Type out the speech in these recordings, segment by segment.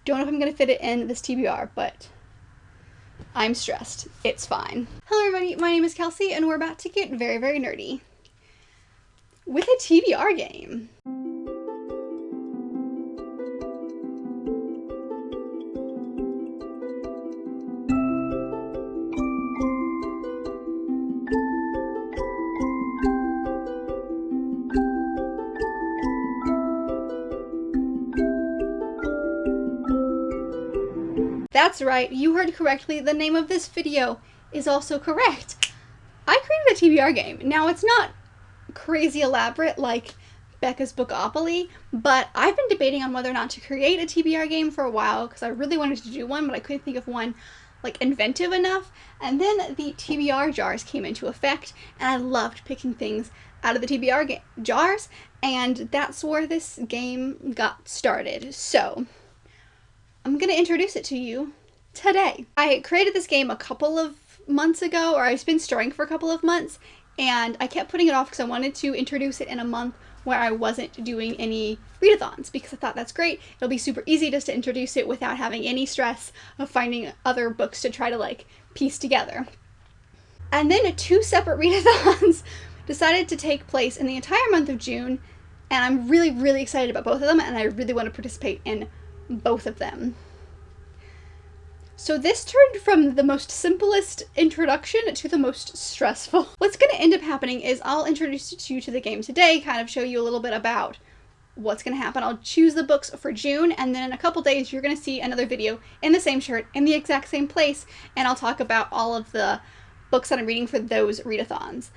Don't know if I'm going to fit it in this TBR, but I'm stressed. It's fine. Hello everybody, my name is Kelsey, and we're about to get very, very nerdy with a TBR game. That's right, you heard correctly. The name of this video is also correct. I created a TBR game. Now, it's not crazy elaborate like Becca's Bookopoly, but I've been debating on whether or not to create a TBR game for a while because I really wanted to do one, but I couldn't think of one like inventive enough. And then the TBR jars came into effect, and I loved picking things out of the TBR jars, and that's where this game got started. So I'm going to introduce it to you today. I created this game a couple of months ago, or I've been storing for a couple of months, and I kept putting it off because I wanted to introduce it in a month where I wasn't doing any readathons, because I thought that's great. It'll be super easy just to introduce it without having any stress of finding other books to try to like piece together. And then 2 separate readathons decided to take place in the entire month of June, and I'm really, really excited about both of them, and I really want to participate in both of them. So this turned from the most simplest introduction to the most stressful. What's going to end up happening is I'll introduce you to the game today, kind of show you a little bit about what's going to happen. I'll choose the books for June, and then in a couple days you're going to see another video in the same shirt, in the exact same place, and I'll talk about all of the books that I'm reading for those readathons.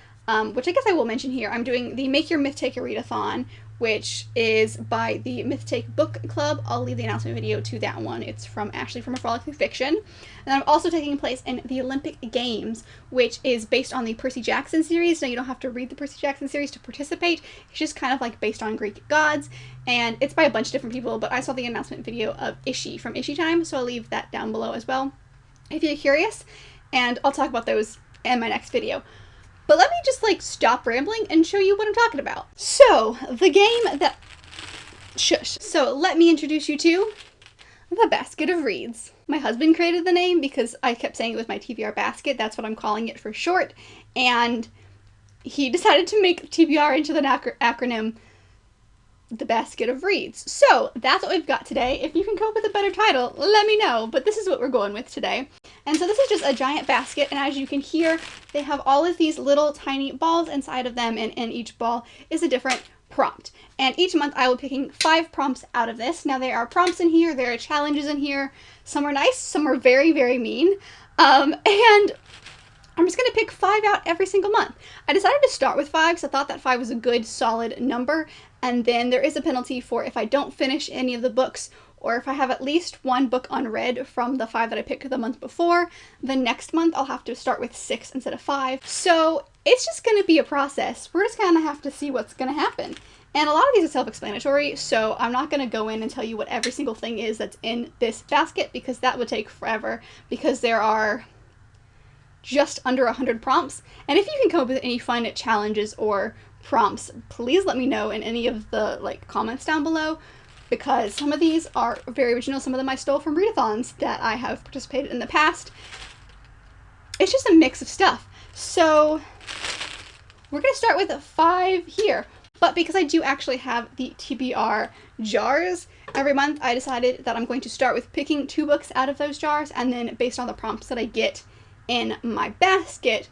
Which I guess I will mention here. I'm doing the Make Your Myth Take a Readathon, which is by the Myth Take Book Club. I'll leave the announcement video to that one. It's from Ashley from A Frolic Through Fiction. And I'm also taking place in the Olympic Games, which is based on the Percy Jackson series. Now, you don't have to read the Percy Jackson series to participate. It's just kind of like based on Greek gods. And it's by a bunch of different people, but I saw the announcement video of Ishi from Ishi Time, so I'll leave that down below as well if you're curious. And I'll talk about those in my next video. But let me just like stop rambling and show you what I'm talking about. So, the game that... Shush. So, let me introduce you to the Basket of Reads. My husband created the name because I kept saying it was my TBR basket. That's what I'm calling it for short. And he decided to make TBR into the acronym the Basket of Reads. So, that's what we've got today. If you can come up with a better title, let me know. But this is what we're going with today. And so this is just a giant basket, and as you can hear, they have all of these little tiny balls inside of them, and in each ball is a different prompt. And each month I will be picking 5 prompts out of this. Now, there are prompts in here, there are challenges in here. Some are nice, some are very, very mean. And I'm just going to pick 5 out every single month. I decided to start with 5 because I thought that 5 was a good, solid number. And then there is a penalty for if I don't finish any of the books, or if I have at least 1 book unread from the 5 that I picked the month before, the next month I'll have to start with 6 instead of 5. So it's just going to be a process. We're just going to have to see what's going to happen. And a lot of these are self-explanatory, so I'm not going to go in and tell you what every single thing is that's in this basket, because that would take forever, because there are just under 100 prompts. And if you can come up with any fun challenges or prompts, please let me know in any of the like comments down below, because some of these are very original. Some of them I stole from readathons that I have participated in the past. It's just a mix of stuff. So we're going to start with 5 here. But because I do actually have the TBR jars every month, I decided that I'm going to start with picking 2 books out of those jars, and then based on the prompts that I get in my basket,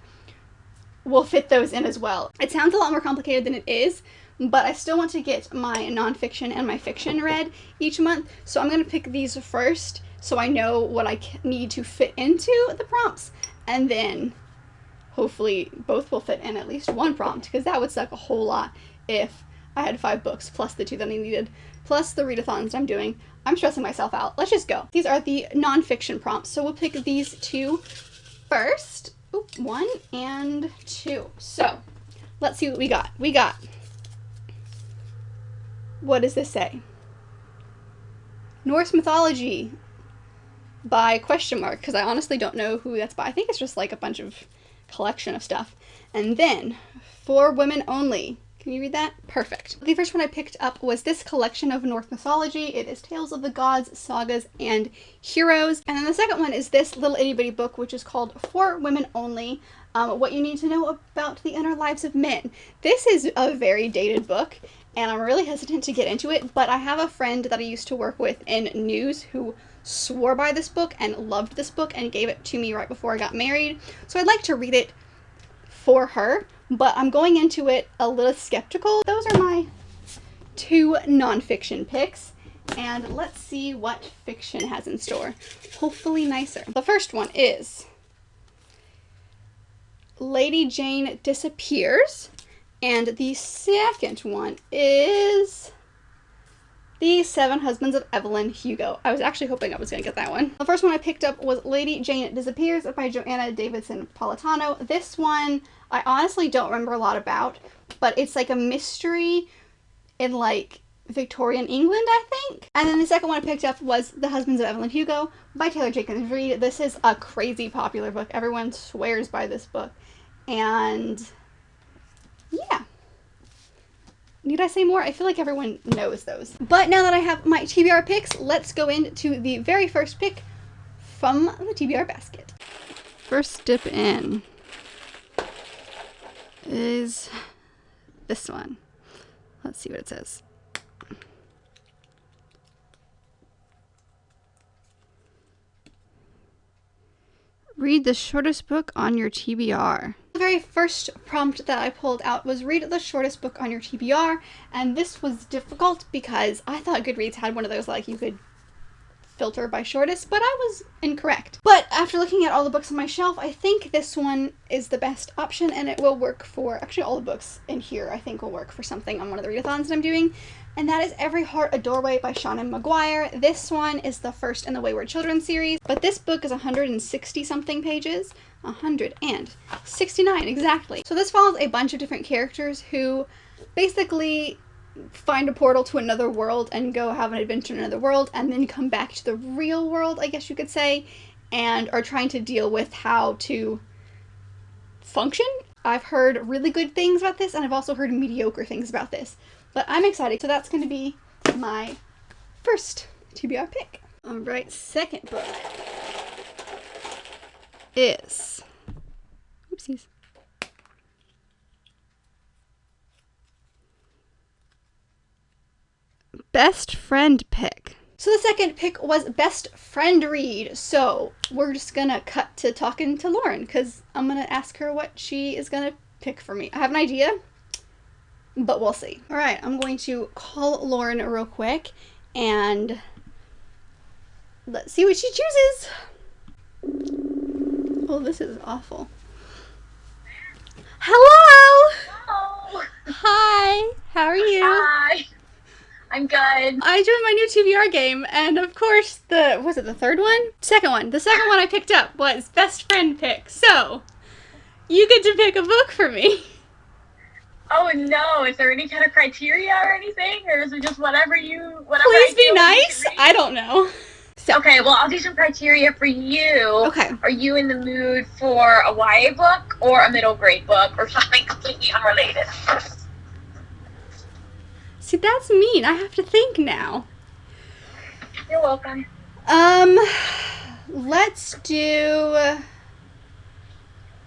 we'll fit those in as well. It sounds a lot more complicated than it is, but I still want to get my nonfiction and my fiction read each month, so I'm going to pick these first so I know what I need to fit into the prompts, and then hopefully both will fit in at least 1 prompt, because that would suck a whole lot if I had 5 books plus the 2 that I needed, plus the readathons I'm doing. I'm stressing myself out. Let's just go. These are the nonfiction prompts, so we'll pick these 2 first. Ooh, 1 and 2. So let's see what we got. We got, what does this say? Norse mythology by question mark, because I honestly don't know who that's by. I think it's just like a bunch of collection of stuff. And then for women only, Can you read that? Perfect. The first one I picked up was this collection of Norse mythology. It is Tales of the Gods, Sagas, and Heroes. And then the second one is this little itty bitty book, which is called For Women Only, What You Need to Know About the Inner Lives of Men. This is a very dated book, and I'm really hesitant to get into it, but I have a friend that I used to work with in news who swore by this book and loved this book and gave it to me right before I got married. So I'd like to read it for her, but I'm going into it a little skeptical. Those are my 2 nonfiction picks, and let's see what fiction has in store. Hopefully nicer. The first one is Lady Jane Disappears, and the second one is The 7 Husbands of Evelyn Hugo. I was actually hoping I was going to get that one. The first one I picked up was Lady Jane Disappears by Joanna Davidson Politano. This one I honestly don't remember a lot about, but it's like a mystery in like Victorian England, I think. And then the second one I picked up was The Husbands of Evelyn Hugo by Taylor Jenkins Reid. This is a crazy popular book. Everyone swears by this book. And yeah. Need I say more? I feel like everyone knows those. But now that I have my TBR picks, let's go into the very first pick from the TBR basket. First dip in is this one. Let's see what it says. Read the shortest book on your TBR. The very first prompt that I pulled out was read the shortest book on your TBR, and this was difficult because I thought Goodreads had one of those like you could filter by shortest, but I was incorrect. But after looking at all the books on my shelf, I think this one is the best option, and it will work for, actually all the books in here I think will work for something on one of the readathons that I'm doing, and that is Every Heart a Doorway by Seanan McGuire. This one is the first in the Wayward Children series, but this book is 160 something pages. 169 exactly. So this follows a bunch of different characters who basically find a portal to another world and go have an adventure in another world and then come back to the real world, I guess you could say, and are trying to deal with how to function. I've heard really good things about this, and I've also heard mediocre things about this, but I'm excited. So that's going to be my first TBR pick. All right, second book is, oopsies, best friend pick. So the second pick was best friend read. So we're just gonna cut to talking to Lauren because I'm gonna ask her what she is gonna pick for me. I have an idea, but we'll see. All right, I'm going to call Lauren real quick and let's see what she chooses. Oh, this is awful. Hello! Hello! Hi! How are you? Hi! I'm good. I joined my new TBR game, and of course, was it the third one? Second one. The second one I picked up was best friend pick. So, you get to pick a book for me. Oh no, is there any kind of criteria or anything? Or is it just whatever Please be nice? I don't know. So. Okay, well, I'll do some criteria for you. Okay. Are you in the mood for a YA book or a middle grade book or something completely unrelated? See, that's mean. I have to think now. You're welcome. Let's do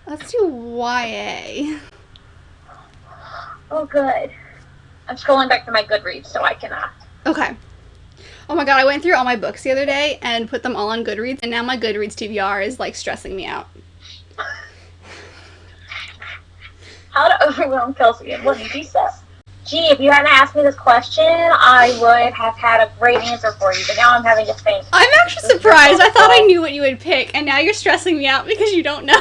YA. Oh, good. I'm scrolling back to my Goodreads so I can, Okay. Oh my god, I went through all my books the other day and put them all on Goodreads, and now my Goodreads TBR is, like, stressing me out. How to overwhelm Kelsey and what he said. Gee, if you hadn't asked me this question, I would have had a great answer for you, but now I'm having to think. I'm actually surprised. I thought I knew what you would pick, and now you're stressing me out because you don't know.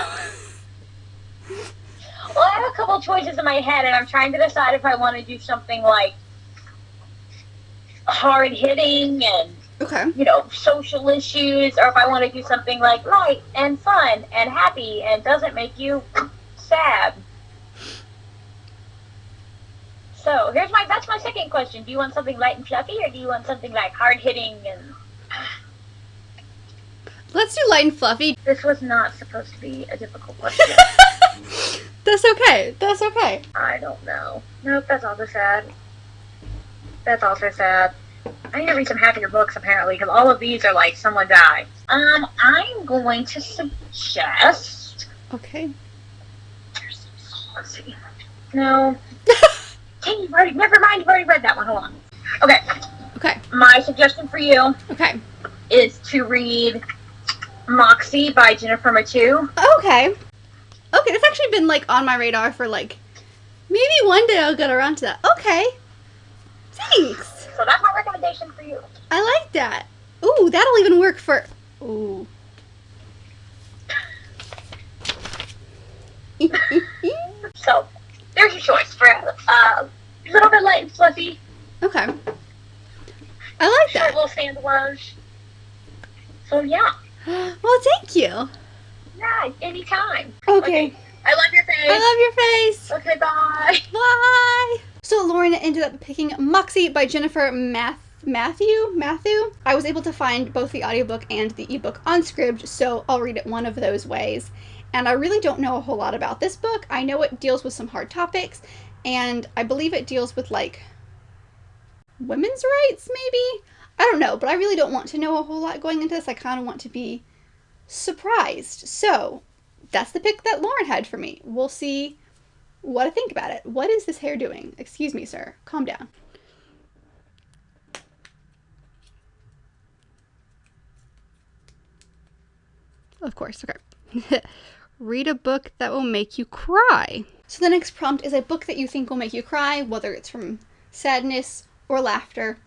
Well, I have a couple choices in my head, and I'm trying to decide if I want to do something, like, hard-hitting and, okay, social issues, or if I want to do something, like, light and fun and happy and doesn't make you sad. So, that's my second question. Do you want something light and fluffy, or do you want something, like, hard-hitting and... Let's do light and fluffy. This was not supposed to be a difficult question. That's okay. That's okay. I don't know. Nope, that's also sad. That's also sad. I need to read some happier books, apparently, because all of these are like someone died. I'm going to suggest... Okay. Let's see. No. Never mind, you've already read that one. Hold on. Okay. Okay. My suggestion for you is to read Moxie by Jennifer Matu. Okay. Okay, that's actually been, like, on my radar for, like, maybe one day I'll get around to that. Okay. Thanks. So that's my recommendation for you. I like that. Ooh, that'll even work for... Ooh. So, there's your choice for a little bit light and fluffy. Okay. I like that. Short little standalone. So, yeah. Well, thank you. Yeah, anytime. Okay. I love your face. I love your face. Okay, bye. Bye. So Lauren ended up picking Moxie by Jennifer Matthew. I was able to find both the audiobook and the ebook on Scribd, so I'll read it one of those ways. And I really don't know a whole lot about this book. I know it deals with some hard topics, and I believe it deals with, like, women's rights, maybe? I don't know, but I really don't want to know a whole lot going into this. I kind of want to be surprised. So that's the pick that Lauren had for me. We'll see what I think about it. What is this hair doing? Excuse me, sir. Calm down. Of course, okay. Read a book that will make you cry. So the next prompt is a book that you think will make you cry, whether it's from sadness or laughter.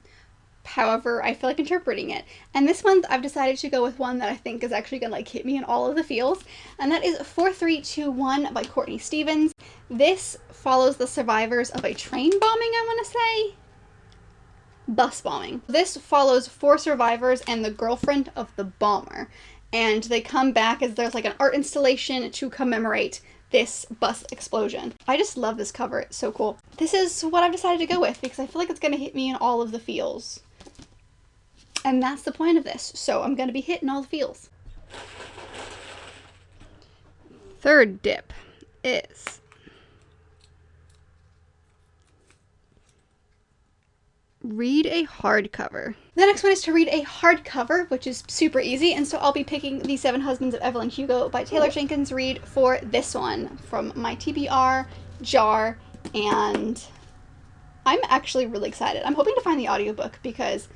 However I feel like interpreting it. And this month I've decided to go with one that I think is actually gonna, like, hit me in all of the feels, and that is 4321 by Courtney Stevens. This follows the survivors of a train bombing, I want to say? Bus bombing. This follows 4 survivors and the girlfriend of the bomber, and they come back as there's, like, an art installation to commemorate this bus explosion. I just love this cover. It's so cool. This is what I've decided to go with because I feel like it's gonna hit me in all of the feels. And that's the point of this. So I'm going to be hitting all the feels. Third dip is read a hardcover. The next one is to read a hardcover, which is super easy. And so I'll be picking The 7 Husbands of Evelyn Hugo by Taylor Jenkins Reid for this one from my TBR jar. And I'm actually really excited. I'm hoping to find the audiobook because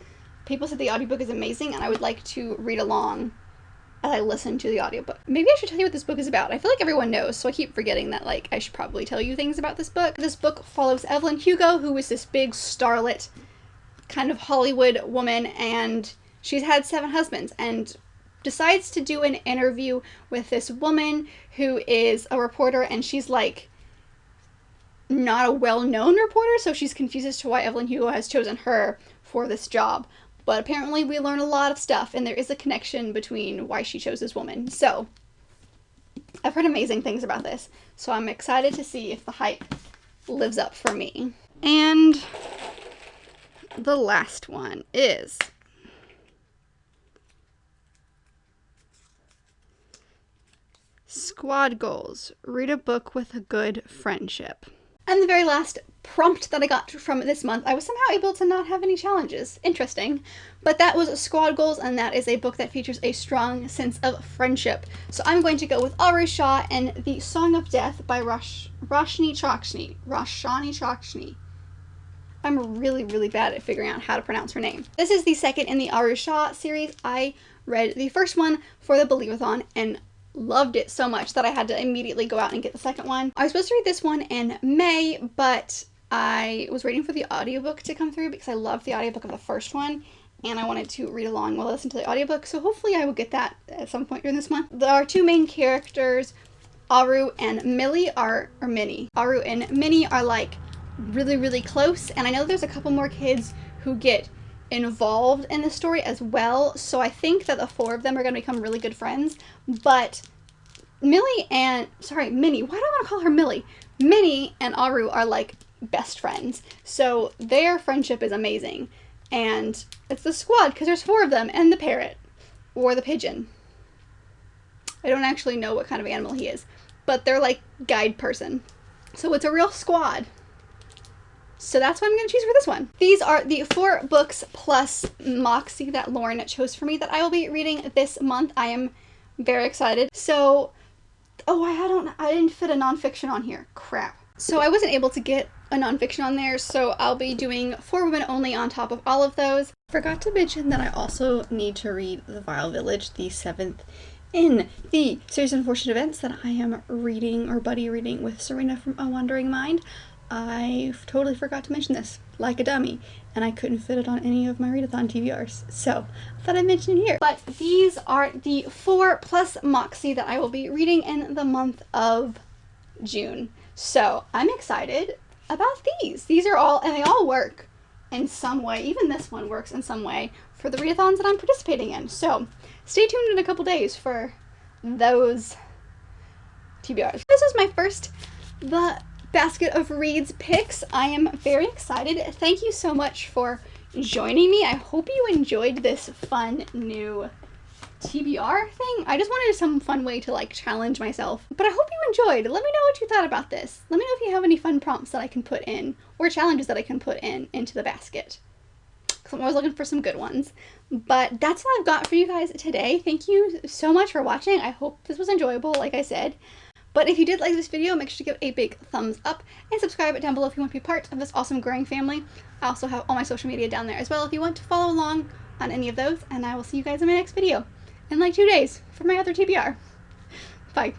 people said the audiobook is amazing, and I would like to read along as I listen to the audiobook. Maybe I should tell you what this book is about. I feel like everyone knows, so I keep forgetting that, like, I should probably tell you things about this book. This book follows Evelyn Hugo, who is this big starlet kind of Hollywood woman, and she's had 7 husbands, and decides to do an interview with this woman who is a reporter, and she's, like, not a well-known reporter, so she's confused as to why Evelyn Hugo has chosen her for this job. But apparently we learn a lot of stuff, and there is a connection between why she chose this woman. So, I've heard amazing things about this, so I'm excited to see if the hype lives up for me. And the last one is Squad Goals. Read a book with a good friendship. And the very last prompt that I got from this month, I was somehow able to not have any challenges. Interesting. But that was Squad Goals, and that is a book that features a strong sense of friendship. So I'm going to go with Aru Shah and The Song of Death by Roshani Chokshi. I'm really, really bad at figuring out how to pronounce her name. This is the second in the Aru Shah series. I read the first one for the Believe-a-thon and loved it so much that I had to immediately go out and get the second one. I was supposed to read this one in May, but I was waiting for the audiobook to come through because I loved the audiobook of the first one, and I wanted to read along while I listened to the audiobook, so hopefully I will get that at some point during this month. Our 2 main characters, Aru and Minnie, are like really, really close, and I know there's a couple more kids who get involved in the story as well, so I think that the 4 of them are going to become really good friends. But Minnie, why do I want to call her Millie? Minnie and Aru are like best friends, so their friendship is amazing. And it's the squad because there's 4 of them, and the parrot or the pigeon. I don't actually know what kind of animal he is, but they're like guide person. So it's a real squad. So that's what I'm going to choose for this one. These are the 4 books plus Moxie that Lauren chose for me that I will be reading this month. I am very excited. So, oh, I didn't fit a nonfiction on here. Crap. So I wasn't able to get a nonfiction on there, so I'll be doing 4 Women Only on top of all of those. Forgot to mention that I also need to read The Vile Village, the 7th in the series of unfortunate events that I am reading, or buddy reading, with Serena from A Wandering Mind. I totally forgot to mention this, like a dummy, and I couldn't fit it on any of my readathon TBRs, so I thought I'd mention it here. But these are the 4 plus Moxie that I will be reading in the month of June. So I'm excited about these. These are all, and they all work in some way. Even this one works in some way for the readathons that I'm participating in. So stay tuned in a couple days for those TBRs. This is my first basket of reads picks. I am very excited. Thank you so much for joining me. I hope you enjoyed this fun new TBR thing. I just wanted some fun way to like challenge myself, but I hope you enjoyed. Let me know what you thought about this. Let me know if you have any fun prompts that I can put in, or challenges that I can put into the basket, because I'm always looking for some good ones. But that's all I've got for you guys today. Thank you so much for watching. I hope this was enjoyable, like I said. But if you did like this video, make sure to give it a big thumbs up and subscribe down below if you want to be part of this awesome growing family. I also have all my social media down there as well if you want to follow along on any of those, and I will see you guys in my next video in like 2 days for my other TBR. Bye.